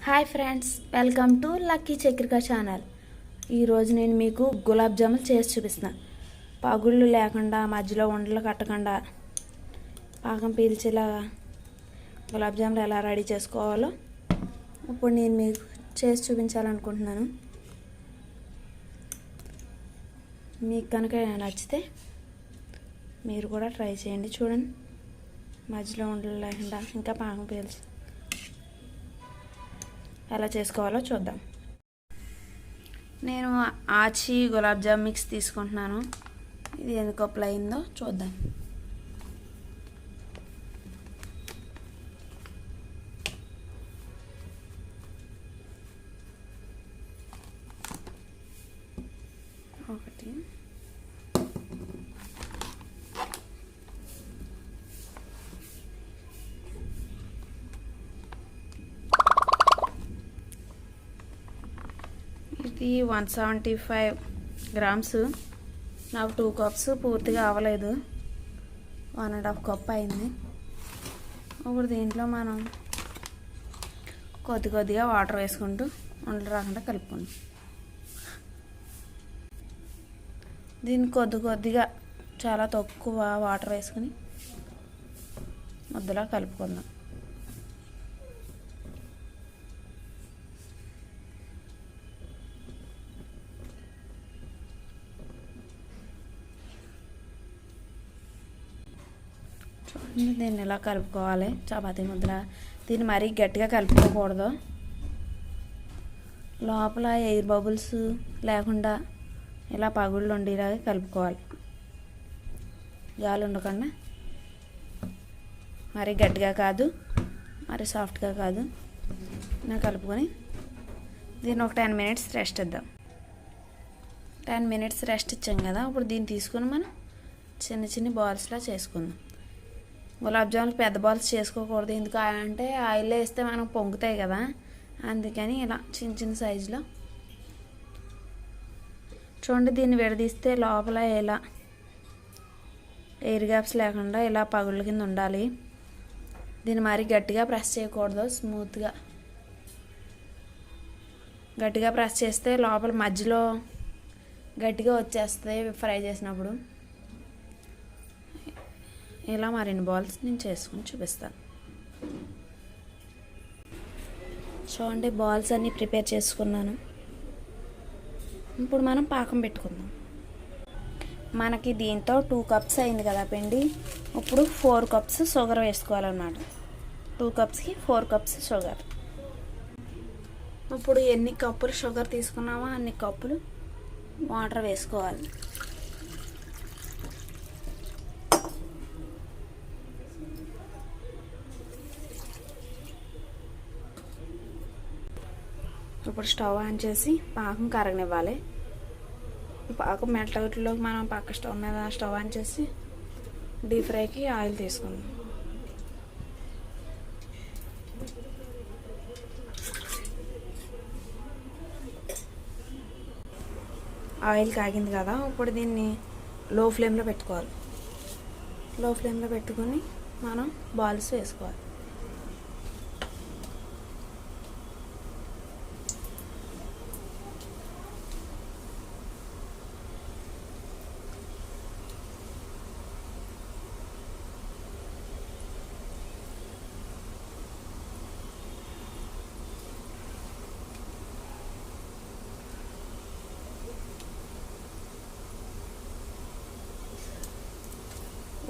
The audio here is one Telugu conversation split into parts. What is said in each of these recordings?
Hi friends, welcome to lucky Chakrika channel. ఈరోజు నేను మీకు గులాబ్ జాములు చేసి చూపిస్తున్నా. పగుళ్ళు లేకుండా, మధ్యలో ఉండలు కట్టకుండా పాకం పీల్చేలాగా గులాబ్ జాములు ఎలా రెడీ చేసుకోవాలో ఇప్పుడు నేను మీకు చేసి చూపించాలనుకుంటున్నాను. మీకు కనుక నచ్చితే మీరు కూడా ట్రై చేయండి. చూడండి, మధ్యలో ఉండలు లేకుండా ఇంకా పాకం పీల్చి ఎలా చేసుకోవాలో చూద్దాం. నేను ఆచి గులాబ్ జామ్ మిక్స్ తీసుకుంటున్నాను. ఇది ఎన్ని కప్పులు అయిందో చూద్దాం. ఒకటి, ఇది 175 గ్రామ్స్. నాకు 2 కప్స్ పూర్తిగా అవ్వలేదు, 1.5 కప్ అయింది. ఇప్పుడు దీంట్లో మనం కొద్దిగా వాటర్ వేసుకుంటూ ఉండలు రాకుండా కలుపుకుందాం. దీన్ని కొద్దిగా చాలా తక్కువ వాటర్ వేసుకుని ముద్దలా కలుపుకుందాం. దీన్ని ఇలా కలుపుకోవాలి చపాతీ ముద్దలా. దీన్ని మరీ గట్టిగా కలుపుకోకూడదు. లోపల ఎయిర్ బబుల్స్ లేకుండా ఇలా పగుళ్ళు ఉండేలాగా కలుపుకోవాలి. గాలి ఉండకుండా, మరీ గట్టిగా కాదు, మరీ సాఫ్ట్గా కాదు. ఇలా కలుపుకొని దీన్ని ఒక 10 మినిట్స్ రెస్ట్ ఇద్దాం. 10 మినిట్స్ రెస్ట్ ఇచ్చాం కదా, ఇప్పుడు దీన్ని తీసుకుని మనం చిన్న బాల్స్లా చేసుకుందాం. గులాబ్ జాములు పెద్ద బాల్స్ చేసుకోకూడదు, ఎందుకు అంటే ఆయిల్లో వేస్తే మనకు పొంగుతాయి కదా, అందుకని ఇలా చిన్న సైజులో. చూడండి, దీన్ని విడదీస్తే లోపల ఇలా ఎయిర్ గ్యాప్స్ లేకుండా ఇలా పగుళ్ళ కింద ఉండాలి. దీన్ని మరీ గట్టిగా ప్రెస్ చేయకూడదు, స్మూత్గా. గట్టిగా ప్రెస్ చేస్తే లోపల మధ్యలో గట్టిగా వచ్చేస్తుంది ఫ్రై చేసినప్పుడు. ఇలా మరిన్ని బాల్స్ నేను చేసుకుని చూపిస్తాను. చూడండి, బాల్స్ అన్నీ ప్రిపేర్ చేసుకున్నాను. ఇప్పుడు మనం పాకం పెట్టుకుందాం. మనకి దీంతో 2 కప్స్ అయింది కదా పిండి. ఇప్పుడు 4 కప్స్ షుగర్ వేసుకోవాలన్నమాట. 2 కప్స్కి 4 కప్స్ షుగర్. ఇప్పుడు ఎన్ని కప్పులు షుగర్ తీసుకున్నామో అన్ని కప్పులు వాటర్ వేసుకోవాలి. ఇప్పుడు స్టవ్ ఆన్ చేసి పాకం కరగనివ్వాలి. పాకం మెట్లలోకి మనం పక్క స్టవ్ మీద స్టవ్ ఆన్ చేసి డీప్ ఫ్రైకి ఆయిల్ తీసుకుందాం. ఆయిల్ కాగింది కదా, ఇప్పుడు దీన్ని లో ఫ్లేమ్లో పెట్టుకోవాలి. లో ఫ్లేమ్లో పెట్టుకొని మనం బాల్స్ వేసుకోవాలి.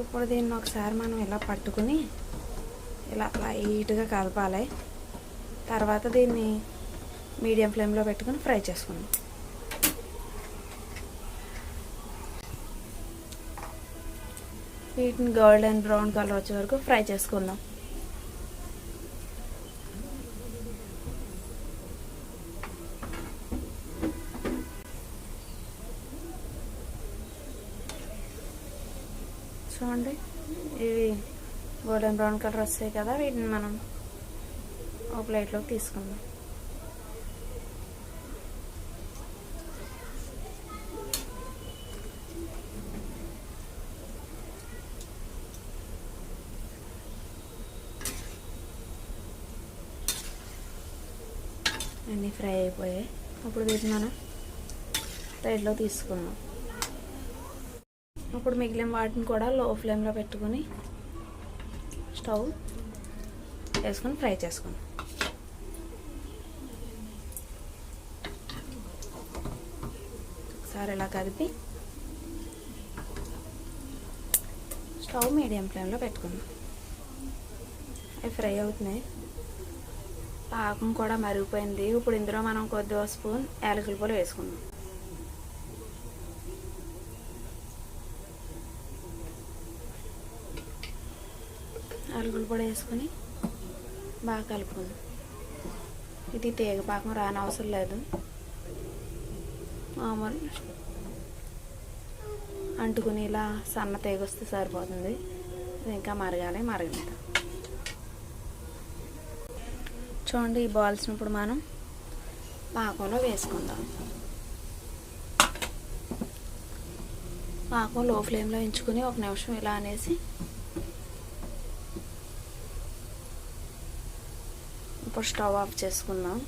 ఇప్పుడు దీన్ని ఒకసారి మనం ఇలా పట్టుకుని ఇలా లైట్గా కలపాలి. తర్వాత దీన్ని మీడియం ఫ్లేమ్లో పెట్టుకుని ఫ్రై చేసుకుందాం. వీటిని గోల్డెన్ బ్రౌన్ కలర్ వచ్చే వరకు ఫ్రై చేసుకుందాం. చూడండి, ఇవి గోల్డెన్ బ్రౌన్ కలర్ వస్తాయి కదా, వీటిని మనం ఒక ప్లేట్లోకి తీసుకుందాం. అన్నీ ఫ్రై అయిపోయాయి. ఇప్పుడు వీటిని మనం ప్లేట్లో తీసుకుందాం. ఇప్పుడు మిగిలిన వాటిని కూడా లో ఫ్లేమ్లో పెట్టుకొని స్టవ్ వేసుకొని ఫ్రై చేసుకుందాం. ఒకసారి ఇలా కలిపి స్టవ్ మీడియం ఫ్లేమ్లో పెట్టుకుందాం. అవి ఫ్రై అవుతున్నాయి. పాకం కూడా మరిగిపోయింది. ఇప్పుడు ఇందులో మనం కొద్దిగా స్పూన్ యాలకుల పొడి వేసుకుందాం. యాలకుల పొడి వేసుకొని బాగా కలుపుకుందాం. ఇది తీగ పాకం రానవసరం లేదు, మామూలు అంటుకుని ఇలా సన్న తీగ వస్తే సరిపోతుంది. ఇది ఇంకా మరగాలి, మరగనిద్దాం. చూడండి, ఈ బాల్స్ని ఇప్పుడు మనం పాకంలో వేసుకుందాం. పాకం లో ఫ్లేమ్లో ఎంచుకొని 1 నిమిషం ఇలా అనేసి ఇప్పుడు స్టవ్ ఆఫ్ చేసుకుందాం.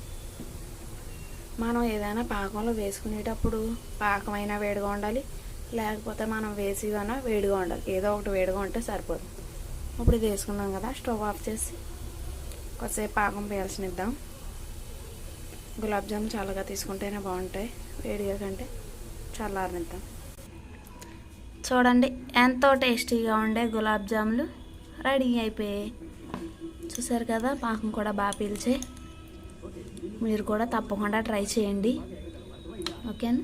మనం ఏదైనా పాకంలో వేసుకునేటప్పుడు పాకమైనా వేడిగా ఉండాలి, లేకపోతే మనం వేసివైనా వేడిగా ఉండాలి. ఏదో ఒకటి వేడిగా ఉంటే సరిపోదు. ఇప్పుడు ఇది వేసుకున్నాం కదా, స్టవ్ ఆఫ్ చేసి కొద్దిసేపు పాకం పీల్చనిద్దాం. గులాబ్ జామ్ చల్లగా తీసుకుంటేనే బాగుంటాయి, వేడిగా కంటే చల్లారనిద్దాం. చూడండి, ఎంతో టేస్టీగా ఉండే గులాబ్ జాములు రెడీ అయిపోయాయి. చూసారు కదా, పాకం కూడా బాగా పీల్చాయి. మీరు కూడా తప్పకుండా ట్రై చేయండి. ఓకేనా?